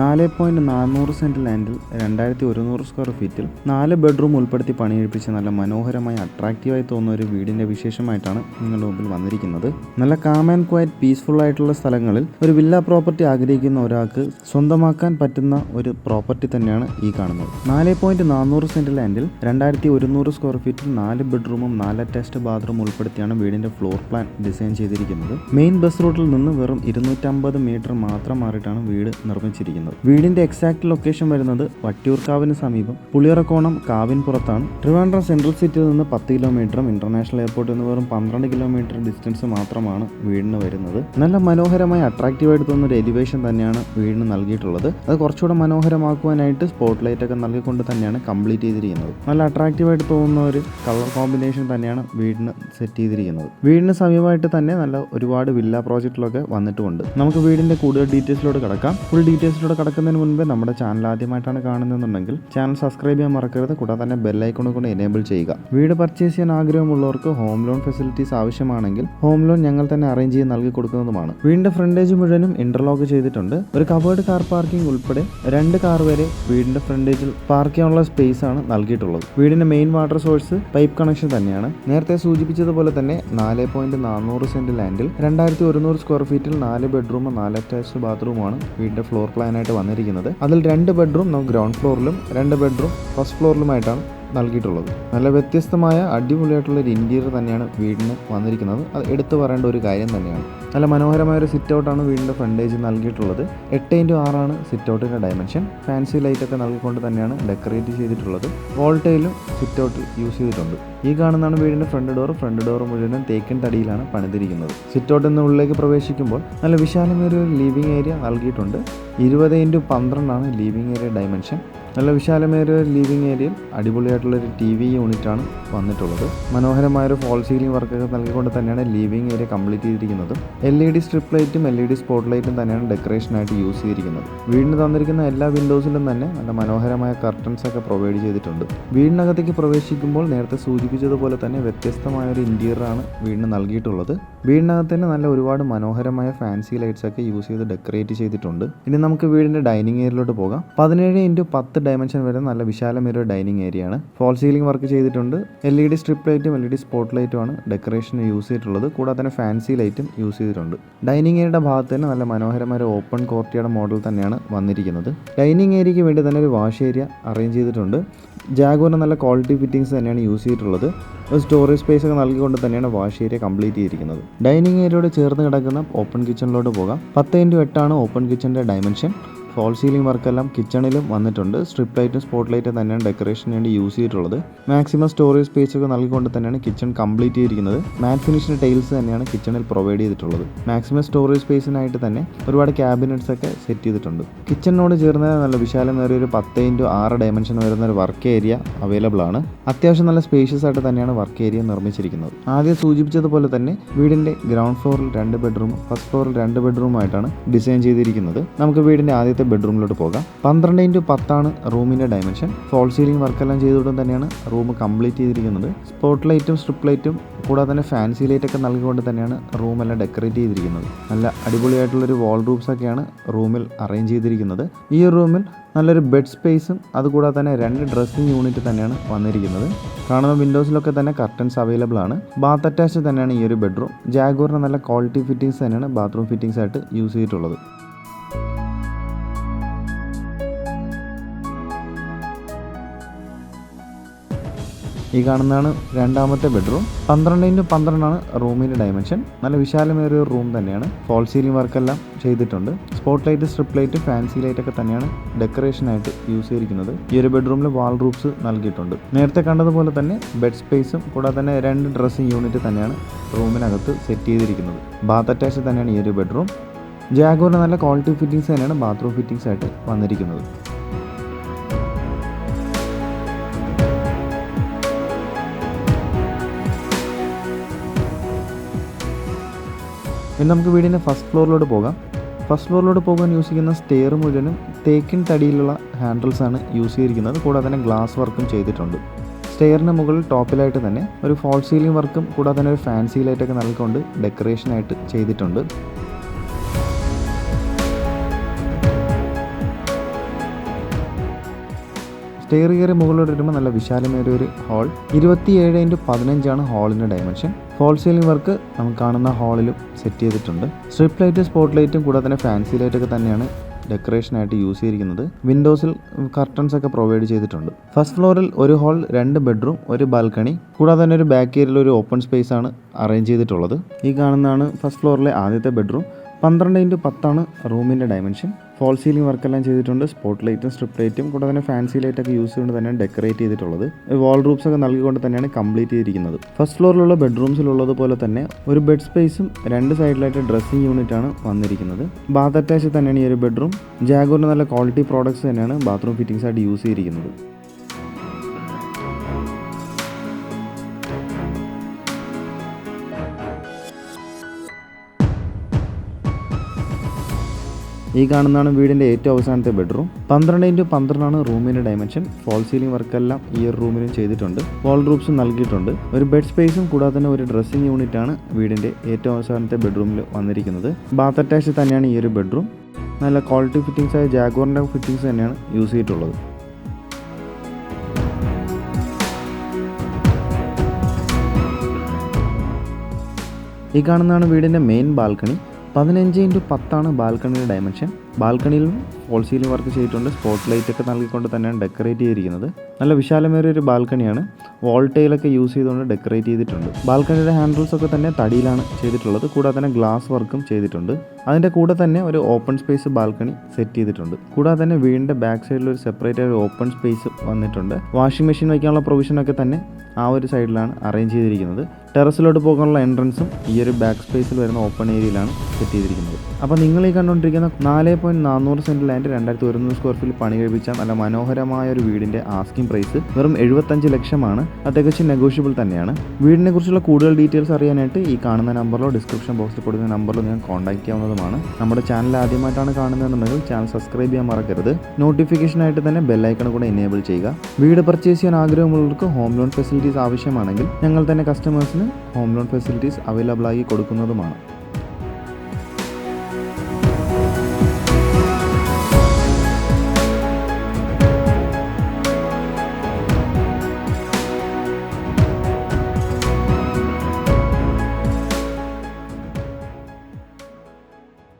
4.400 cent ലാൻഡിൽ 2100 square ഫീറ്റിൽ 4 bedroom ഉൾപ്പെടുത്തി പണിയെടുപ്പിച്ച നല്ല മനോഹരമായി അട്രാക്റ്റീവായി തോന്നുന്ന ഒരു വീടിൻ്റെ വിശേഷമായിട്ടാണ് നിങ്ങളുടെ മുമ്പിൽ വന്നിരിക്കുന്നത്. നല്ല കാം ആൻഡ് ക്വയറ്റ് പീസ്ഫുൾ ആയിട്ടുള്ള സ്ഥലങ്ങളിൽ ഒരു വില്ല പ്രോപ്പർട്ടി ആഗ്രഹിക്കുന്ന ഒരാൾക്ക് സ്വന്തമാക്കാൻ പറ്റുന്ന ഒരു പ്രോപ്പർട്ടി തന്നെയാണ് ഈ കാണുന്നത്. 4.400 സെൻറ്റ് ലാൻഡിൽ 2100 സ്ക്വയർ ഫീറ്റിൽ 4 ബെഡ്റൂമും 4 അറ്റാച്ച്ഡ് ബാത്റൂം ഉൾപ്പെടുത്തിയാണ് വീടിൻ്റെ ഫ്ലോർ പ്ലാൻ ഡിസൈൻ ചെയ്തിരിക്കുന്നത്. മെയിൻ ബസ് റൂട്ടിൽ നിന്ന് വെറും 250 മീറ്റർ മാത്രം മാറിയിട്ടാണ് വീട് നിർമ്മിച്ചിരിക്കുന്നത്. വീടിന്റെ എക്സാക്ട് ലൊക്കേഷൻ വരുന്നത് വട്ടിയൂർക്കാവിന് സമീപം പുളിയറക്കോണം കാവിൻപുറത്താണ്. ട്രിവാൻഡ്രം സെൻട്രൽ സിറ്റിയിൽ നിന്ന് 10 കിലോമീറ്ററും ഇന്റർനാഷണൽ എയർപോർട്ടിൽ നിന്ന് വെറും 12 കിലോമീറ്റർ ഡിസ്റ്റൻസ് മാത്രമാണ് വീടിന് വരുന്നത്. നല്ല മനോഹരമായി അട്രാക്റ്റീവായിട്ട് തോന്നുന്ന ഒരു എലിവേഷൻ തന്നെയാണ് വീടിന് നൽകിയിട്ടുള്ളത്. അത് കുറച്ചുകൂടെ മനോഹരമാക്കുവാനായിട്ട് സ്പോട്ട് ലൈറ്റ് ഒക്കെ നൽകിക്കൊണ്ട് തന്നെയാണ് കംപ്ലീറ്റ് ചെയ്തിരിക്കുന്നത്. നല്ല അട്രാക്റ്റീവായിട്ട് തോന്നുന്ന ഒരു കളർ കോമ്പിനേഷൻ തന്നെയാണ് വീടിന് സെറ്റ് ചെയ്തിരിക്കുന്നത്. വീടിന് സമീപമായിട്ട് തന്നെ നല്ല ഒരുപാട് വില്ല പ്രോജക്റ്റിലൊക്കെ വന്നിട്ടുമുണ്ട്. നമുക്ക് വീടിന്റെ കൂടുതൽ ഡീറ്റെയിൽസിലോട്ട് കടക്കാം. ഫുൾ ഡീറ്റെയിൽസിലോട്ട് കടക്കുന്നതിന് മുൻപ് നമ്മുടെ ചാനൽ ആദ്യമായിട്ടാണ് കാണുന്നതെന്നുണ്ടെങ്കിൽ ചാനൽ സബ്സ്ക്രൈബ് ചെയ്യാൻ മറക്കരുത്. കൂടാതെ തന്നെ ബെല്ലൈക്കൺ കൊണ്ട് എനേബിൾ ചെയ്യുക. വീട് പർച്ചേസ് ചെയ്യാൻ ആഗ്രഹമുള്ളവർക്ക് ഹോം ലോൺ ഫെസിലിറ്റീസ് ആവശ്യമാണെങ്കിൽ ഹോം ലോൺ ഞങ്ങൾ തന്നെ അറേഞ്ച് ചെയ്ത് നൽകി കൊടുക്കുന്നതുമാണ്. വീടിന്റെ ഫ്രണ്ടേജ് മുഴുവനും ഇന്റർലോക്ക് ചെയ്തിട്ടുണ്ട്. ഒരു കവേർഡ് കാർ പാർക്കിംഗ് ഉൾപ്പെടെ 2 കാർ വരെ വീടിന്റെ ഫ്രണ്ടേജിൽ പാർക്ക് ചെയ്യാനുള്ള സ്പേസ് ആണ് നൽകിയിട്ടുള്ളത്. വീടിന്റെ main water source pipe connection തന്നെയാണ്. നേരത്തെ സൂചിപ്പിച്ചതുപോലെ തന്നെ 4.400 സെന്റ് ലാൻഡിൽ 2100 സ്ക്വയർ ഫീറ്റിൽ 4 ബെഡ്റൂം 4 അറ്റാച്ച്ഡ് ബാത്റൂമാണ് വീടിന്റെ ഫ്ലോർ പ്ലാനായിട്ട് വന്നിരിക്കുന്നത്. അതിൽ 2 ബെഡ്റൂം ഗ്രൗണ്ട് ഫ്ലോറിലും 2 ബെഡ്റൂം ഫസ്റ്റ് ഫ്ലോറിലുമായിട്ടാണ് നൽകിയിട്ടുള്ളത്. നല്ല വ്യത്യസ്തമായ അടിപൊളിയായിട്ടുള്ള ഒരു ഇന്റീരിയർ തന്നെയാണ് വീടിന് വന്നിരിക്കുന്നത്. അത് എടുത്തു പറയേണ്ട ഒരു കാര്യം തന്നെയാണ്. നല്ല മനോഹരമായ ഒരു സിറ്റ് ഔട്ടാണ് വീടിൻ്റെ ഫ്രണ്ടേജ് നൽകിയിട്ടുള്ളത്. 8x6 ആണ് സിറ്റ് ഔട്ടിൻ്റെ ഡയമെൻഷൻ. ഫാൻസി ലൈറ്റൊക്കെ നൽകിക്കൊണ്ട് തന്നെയാണ് ഡെക്കറേറ്റ് ചെയ്തിട്ടുള്ളത്. വോൾട്ടയിലും സിറ്റ് ഔട്ട് യൂസ് ചെയ്തിട്ടുണ്ട്. ഈ കാണുന്നതാണ് വീടിൻ്റെ ഫ്രണ്ട് ഡോർ മുഴുവനും തേക്കിൻ തടിയിലാണ് പണിതിരിക്കുന്നത്. സിറ്റ് ഔട്ടിൽ നിന്ന് ഉള്ളിലേക്ക് പ്രവേശിക്കുമ്പോൾ നല്ല വിശാലമേറിയ ഒരു ലിവിംഗ് ഏരിയ നൽകിയിട്ടുണ്ട്. 20x12 ആണ് ലിവിംഗ് ഏരിയ ഡയമെൻഷൻ. നല്ല വിശാലമേറിയ ലിവിംഗ് ഏരിയയിൽ അടിപൊളിയായിട്ടുള്ളൊരു TV യൂണിറ്റാണ് വന്നിട്ടുള്ളത്. മനോഹരമായൊരു ഫോൾ സീലിംഗ് വർക്കൊക്കെ നൽകിക്കൊണ്ട് തന്നെയാണ് ലിവിംഗ് ഏരിയ കംപ്ലീറ്റ് ചെയ്തിരിക്കുന്നത്. LED സ്ട്രിപ്പ് ലൈറ്റും LED സ്പോട്ട് ലൈറ്റും തന്നെയാണ് ഡെക്കറേഷനായിട്ട് യൂസ് ചെയ്തിരിക്കുന്നത്. വീടിന് തന്നിരിക്കുന്ന എല്ലാ വിൻഡോസിലും തന്നെ നല്ല മനോഹരമായ കർട്ടൻസ് ഒക്കെ പ്രൊവൈഡ് ചെയ്തിട്ടുണ്ട്. വീടിനകത്തേക്ക് പ്രവേശിക്കുമ്പോൾ നേരത്തെ സൂചിപ്പിച്ചതുപോലെ തന്നെ വ്യത്യസ്തമായൊരു ഇന്റീരിയറാണ് വീടിന് നൽകിയിട്ടുള്ളത്. വീടിനകത്ത് തന്നെ നല്ല ഒരുപാട് മനോഹരമായ ഫാൻസി ലൈറ്റ്സ് ഒക്കെ യൂസ് ചെയ്ത് ഡെക്കറേറ്റ് ചെയ്തിട്ടുണ്ട്. ഇനി നമുക്ക് വീടിൻ്റെ ഡൈനിങ് ഏരിയയിലോട്ട് പോകാം. 17x10 ഡയമെൻഷൻ വരെ നല്ല വിശാലമേറിയ ഡൈനിങ് ഏരിയ ആണ്. ഫോൾ സീലിംഗ് വർക്ക് ചെയ്തിട്ടുണ്ട്. LED സ്ട്രിപ്പ് ലൈറ്റും LED സ്പോട്ട് ലൈറ്റും ആണ് ഡെക്കറേഷന് യൂസ് ചെയ്തിട്ടുള്ളത്. കൂടാതെ തന്നെ ഫാൻസി ലൈറ്റും യൂസ് ചെയ്തിട്ടുണ്ട്. ഡൈനിങ് ഏരിയയുടെ ഭാഗത്ത് തന്നെ നല്ല മനോഹരമായ ഓപ്പൺ കോർട്ടിയുടെ മോഡൽ തന്നെയാണ് വന്നിരിക്കുന്നത്. ഡൈനിങ് ഏരിയയ്ക്ക് വേണ്ടി തന്നെ ഒരു വാഷ് ഏരിയ അറേഞ്ച് ചെയ്തിട്ടുണ്ട്. ജാഗോറിന് നല്ല ക്വാളിറ്റി ഫിറ്റിംഗ്സ് തന്നെയാണ് യൂസ് ചെയ്തിട്ടുള്ളത്. ഒരു സ്റ്റോറേജ് സ്പേസ് ഒക്കെ നൽകിക്കൊണ്ട് തന്നെയാണ് വാഷ് ഏരിയ കംപ്ലീറ്റ് ചെയ്തിരിക്കുന്നത്. ഡൈനിങ് ഏരിയയോട് ചേർന്ന് കിടക്കുന്ന ഓപ്പൺ കിച്ചണിലോട്ട് പോകാം. 10x8 ആണ് ഓപ്പൺ കിച്ചണിൻ്റെ ഡയമെൻഷൻ. ഫോൾ സീലിംഗ് വർക്കെല്ലാം കിച്ചണിലും വന്നിട്ടുണ്ട്. സ്ട്രിപ്പ് ലൈറ്റും സ്പോട്ട് ലൈറ്റും തന്നെയാണ് ഡെക്കറേഷന് വേണ്ടി യൂസ് ചെയ്തിട്ടുള്ളത്. മാക്സിമം സ്റ്റോറേജ് സ്പേസ് ഒക്കെ നൽകിക്കൊണ്ട് തന്നെയാണ് കിച്ചൺ കംപ്ലീറ്റ് ചെയ്തിരിക്കുന്നത്. മാറ്റ് ഫിനിഷിൻ്റെ ടൈൽസ് തന്നെയാണ് കിച്ചണിൽ പ്രൊവൈഡ് ചെയ്തിട്ടുള്ളത്. മാക്സിമം സ്റ്റോറേജ് സ്പേസിനായിട്ട് തന്നെ ഒരുപാട് ക്യാബിനറ്റ്സ് ഒക്കെ സെറ്റ് ചെയ്തിട്ടുണ്ട്. കിച്ചണിനോട് ചേർന്ന് നല്ല വിശാലമേറിയ ഒരു 10x6 ഡയമെൻഷൻ വരുന്ന ഒരു വർക്ക് ഏരിയ അവൈലബിൾ ആണ്. അത്യാവശ്യം നല്ല സ്പേഷ്യസ് ആയിട്ട് തന്നെയാണ് വർക്ക് ഏരിയ നിർമ്മിച്ചിരിക്കുന്നത്. ആദ്യം സൂചിപ്പിച്ചതുപോലെ തന്നെ വീടിൻ്റെ ഗ്രൗണ്ട് ഫ്ലോറിൽ 2 ബെഡ്റൂമും ഫസ്റ്റ് ഫ്ലോറിൽ 2 ബെഡ്റൂമായിട്ടാണ് ഡിസൈൻ ചെയ്തിരിക്കുന്നത്. നമുക്ക് വീടിൻ്റെ ആദ്യത്തെ ബെഡ്റൂമിലോട്ട് പോകാം. 12x10 ആണ് റൂമിൻ്റെ ഡയമെൻഷൻ. ഫോൾ സീലിംഗ് വർക്കെല്ലാം ചെയ്തുകൊണ്ട് തന്നെയാണ് റൂം കംപ്ലീറ്റ് ചെയ്തിരിക്കുന്നത്. സ്പോട്ട് ലൈറ്റും സ്ട്രിപ്പ് ലൈറ്റും കൂടാതെ തന്നെ ഫാൻസി ലൈറ്റൊക്കെ നൽകിക്കൊണ്ട് തന്നെയാണ് റൂമെല്ലാം ഡെക്കറേറ്റ് ചെയ്തിരിക്കുന്നത്. നല്ല അടിപൊളിയായിട്ടുള്ളൊരു വാൾ റൂംസ് ഒക്കെയാണ് റൂമിൽ അറേഞ്ച് ചെയ്തിരിക്കുന്നത്. ഈ റൂമിൽ നല്ലൊരു ബെഡ് സ്പേസും അതുകൂടാതെ തന്നെ 2 ഡ്രസ്സിംഗ് യൂണിറ്റ് തന്നെയാണ് വന്നിരിക്കുന്നത്. കാണുന്ന വിൻഡോസിലൊക്കെ തന്നെ കർട്ടൻസ് അവൈലബിൾ ആണ്. ബാത്ത് അറ്റാച്ച് തന്നെയാണ് ഈ ഒരു ബെഡ്റൂം. ജാഗോറിന് നല്ല ക്വാളിറ്റി ഫിറ്റിംഗ്സ് തന്നെയാണ് ബാത്റൂം ഫിറ്റിംഗ്സ് ആയിട്ട് യൂസ് ചെയ്തിട്ടുള്ളത്. ഈ കാണുന്നതാണ് രണ്ടാമത്തെ ബെഡ്റൂം. 12x12 ആണ് റൂമിൻ്റെ ഡയമെൻഷൻ. നല്ല വിശാലമേറിയ ഒരു റൂം തന്നെയാണ്. ഫോൾ സീലിംഗ് വർക്കെല്ലാം ചെയ്തിട്ടുണ്ട്. Spot light strip light fancy light ഒക്കെ തന്നെയാണ് ഡെക്കറേഷനായിട്ട് യൂസ് ചെയ്തിരിക്കുന്നത്. ഈ ഒരു ബെഡ്റൂമിൽ വാൾ റൂഫ്സ് നൽകിയിട്ടുണ്ട്. നേരത്തെ കണ്ടതുപോലെ തന്നെ ബെഡ് സ്പേസും കൂടാതെ തന്നെ 2 ഡ്രസ്സിംഗ് യൂണിറ്റ് തന്നെയാണ് റൂമിനകത്ത് സെറ്റ് ചെയ്തിരിക്കുന്നത്. ബാത്ത് അറ്റാച്ച് തന്നെയാണ് ഈ ഒരു ബെഡ്റൂം. ജാഗോറിന് നല്ല ക്വാളിറ്റി ഫിറ്റിംഗ്സ് തന്നെയാണ് ബാത്റൂം ഫിറ്റിംഗ്സ് ആയിട്ട് വന്നിരിക്കുന്നത്. ഇനി നമുക്ക് വീടിൻ്റെ ഫസ്റ്റ് ഫ്ലോറിലോട്ട് പോകാം. ഫസ്റ്റ് ഫ്ലോറിലോട്ട് പോകാൻ യൂസ് ചെയ്യുന്ന സ്റ്റെയർ മുഴുവനും തേക്കിൻ തടിയിലുള്ള ഹാൻഡിൽസ് ആണ് യൂസ് ചെയ്തിരിക്കുന്നത്. കൂടാതെ തന്നെ ഗ്ലാസ് വർക്കും ചെയ്തിട്ടുണ്ട്. സ്റ്റെയറിന് മുകളിൽ ടോപ്പിലായിട്ട് തന്നെ ഒരു ഫോൾ സീലിംഗ് വർക്കും കൂടാതെ തന്നെ ഒരു ഫാൻസി ലൈറ്റൊക്കെ നൽകിക്കൊണ്ട് ഡെക്കറേഷനായിട്ട് ചെയ്തിട്ടുണ്ട്. സ്റ്റെയർ കയറി മുകളിലോട്ട് വരുമ്പോൾ നല്ല വിശാലമേറിയ ഒരു ഹാൾ. 27x15 ഹാളിൻ്റെ ഡയമെൻഷൻ. ഫോൾ സീലിംഗ് വർക്ക് നമുക്ക് കാണുന്ന ഹാളിലും സെറ്റ് ചെയ്തിട്ടുണ്ട്. സ്ട്രിപ്പ് ലൈറ്റ്, സ്പോട്ട് ലൈറ്റും കൂടാതെ തന്നെ ഫാൻസി ലൈറ്റൊക്കെ തന്നെയാണ് ഡെക്കറേഷനായിട്ട് യൂസ് ചെയ്തിരിക്കുന്നത്. വിൻഡോസിൽ കർട്ടൻസ് ഒക്കെ പ്രൊവൈഡ് ചെയ്തിട്ടുണ്ട്. ഫസ്റ്റ് ഫ്ലോറിൽ ഒരു ഹാൾ, 2 ബെഡ്റൂം, ഒരു ബാൽക്കണി, കൂടാതെ തന്നെ ഒരു ബാക്ക് ഏരിയയിൽ ഒരു ഓപ്പൺ സ്പേസ് ആണ് അറേഞ്ച് ചെയ്തിട്ടുള്ളത്. ഈ കാണുന്നതാണ് ഫസ്റ്റ് ഫ്ലോറിലെ ആദ്യത്തെ ബെഡ്റൂം. 12x10 റൂമിൻ്റെ ഡയമെൻഷൻ. ഫോൾ സീലിംഗ് വർക്കെല്ലാം ചെയ്തിട്ടുണ്ട്. സ്പോട്ട് ലൈറ്റും സ്ട്രിപ്പ് ലൈറ്റും കൂടാതെ തന്നെ ഫാൻസി ലൈറ്റൊക്കെ യൂസ് ചെയ്തുകൊണ്ട് തന്നെയാണ് ഡെക്കറേറ്റ് ചെയ്തിട്ടുള്ളത്. വാൾ റൂപ്സ് ഒക്കെ നൽകിക്കൊണ്ട് തന്നെയാണ് കംപ്ലീറ്റ് ചെയ്തിരിക്കുന്നത്. ഫസ്റ്റ് ഫ്ലോറിലുള്ള ബെഡ്റൂംസിലുള്ളതുപോലെ തന്നെ ഒരു ബെഡ് സ്പേസും 2 സൈഡിലായിട്ട് ഡ്രസ്സിംഗ് യൂണിറ്റ് ആണ് വന്നിരിക്കുന്നത്. ബാത്ത് അറ്റാച്ച് തന്നെയാണ് ഈ ഒരു ബെഡ്റൂം. ജാഗോറിൻ്റെ നല്ല ക്വാളിറ്റി പ്രോഡക്ട്സ് തന്നെയാണ് ബാത്റൂം ഫിറ്റിംഗ്സ് ആയിട്ട് യൂസ് ചെയ്തിരിക്കുന്നത്. ഈ കാണുന്നതാണ് വീടിൻ്റെ ഏറ്റവും അവസാനത്തെ ബെഡ്റൂം. 12x12 റൂമിൻ്റെ ഡയമെൻഷൻ. ഫോൾ സീലിംഗ് വർക്കെല്ലാം ഈ ഒരു റൂമിലും ചെയ്തിട്ടുണ്ട്. വാൾ റൂപ്സും നൽകിയിട്ടുണ്ട്. ഒരു ബെഡ് സ്പേസും കൂടാതെ തന്നെ ഒരു ഡ്രസ്സിംഗ് യൂണിറ്റ് ആണ് വീടിൻ്റെ ഏറ്റവും അവസാനത്തെ ബെഡ്റൂമിൽ വന്നിരിക്കുന്നത്. ബാത്ത് അറ്റാച്ച് തന്നെയാണ് ഈ ഒരു ബെഡ്റൂം. നല്ല ക്വാളിറ്റി ഫിറ്റിംഗ്സ് ആയ ജാഗോറിൻ്റെ ഫിറ്റിംഗ്സ് തന്നെയാണ് യൂസ് ചെയ്തിട്ടുള്ളത്. ഈ കാണുന്നതാണ് വീടിൻ്റെ മെയിൻ ബാൽക്കണി. 15x10 ബാൽക്കണിയുടെ ഡയമെൻഷൻ. ബാൽക്കണിയിലും ഫോൾ സീലിംഗ് വർക്ക് ചെയ്തിട്ടുണ്ട്. സ്പോട്ട് ലൈറ്റ് ഒക്കെ നൽകിക്കൊണ്ട് തന്നെയാണ് ഡെക്കറേറ്റ് ചെയ്തിരിക്കുന്നത്. നല്ല വിശാലമേറിയ ഒരു ബാൽക്കണിയാണ്. വാൾ ടൈലൊക്കെ യൂസ് ചെയ്തുകൊണ്ട് ഡെക്കറേറ്റ് ചെയ്തിട്ടുണ്ട്. ബാൽക്കണിയുടെ ഹാൻഡിൽസ് ഒക്കെ തന്നെ തടിയിലാണ് ചെയ്തിട്ടുള്ളത്. കൂടാതെ തന്നെ ഗ്ലാസ് വർക്കും ചെയ്തിട്ടുണ്ട്. അതിൻ്റെ കൂടെ തന്നെ ഒരു ഓപ്പൺ സ്പേസ് ബാൽക്കണി സെറ്റ് ചെയ്തിട്ടുണ്ട്. കൂടാതെ തന്നെ വീടിൻ്റെ ബാക്ക് സൈഡിൽ ഒരു സെപ്പറേറ്റ് ഒരു ഓപ്പൺ സ്പേസ് വന്നിട്ടുണ്ട്. വാഷിംഗ് മെഷീൻ വയ്ക്കാനുള്ള പ്രൊവിഷനൊക്കെ തന്നെ ആ ഒരു സൈഡിലാണ് അറേഞ്ച് ചെയ്തിരിക്കുന്നത്. ടെറസിലോട്ട് പോകാനുള്ള എൻട്രൻസും ഈ ഒരു ബാക്ക് സ്പേസിൽ വരുന്ന ഓപ്പൺ ഏരിയയിലാണ് സെറ്റ് ചെയ്തിരിക്കുന്നത്. അപ്പോൾ നിങ്ങൾ ഈ കണ്ടുകൊണ്ടിരിക്കുന്ന 4.400 സെൻറ്റ് ലാൻഡ് 2100 സ്ക്വയർ ഫീറ്റ് പണി കഴിപ്പിച്ച നല്ല മനോഹരമായ ഒരു വീടിൻ്റെ ആസ്കിംഗ് പ്രൈസ് വെറും 75 ലക്ഷമാണ്. അത് തികച്ചും നെഗോഷ്യബിൾ തന്നെയാണ്. വീടിനെ കുറിച്ചുള്ള കൂടുതൽ ഡീറ്റെയിൽസ് അറിയാനായിട്ട് ഈ കാണുന്ന നമ്പറിലോ ഡിസ്ക്രിപ്ഷൻ ബോക്സിൽ കൊടുക്കുന്ന നമ്പറിലോ നിങ്ങൾ കോൺടാക്ട് ചെയ്യാവുന്നതുമാണ്. നമ്മുടെ ചാനൽ ആദ്യമായിട്ടാണ് കാണുന്നതെന്നുണ്ടെങ്കിൽ ചാനൽ സബ്സ്ക്രൈബ് ചെയ്യാൻ മറക്കരുത്. നോട്ടിഫിക്കേഷനായിട്ട് തന്നെ ബെല്ലൈക്കൺ കൂടെ എനേബിൾ ചെയ്യുക. വീട് പർച്ചേസ് ചെയ്യാൻ ആഗ്രഹമുള്ളവർക്ക് ഹോം ലോൺ ഫെസിലിറ്റീസ് ആവശ്യമാണെങ്കിൽ ഞങ്ങൾ തന്നെ കസ്റ്റമേഴ്സിന് ഹോം ലോൺ ഫെസിലിറ്റീസ് അവൈലബിൾ ആക്കി കൊടുക്കുന്നതുമാണ്.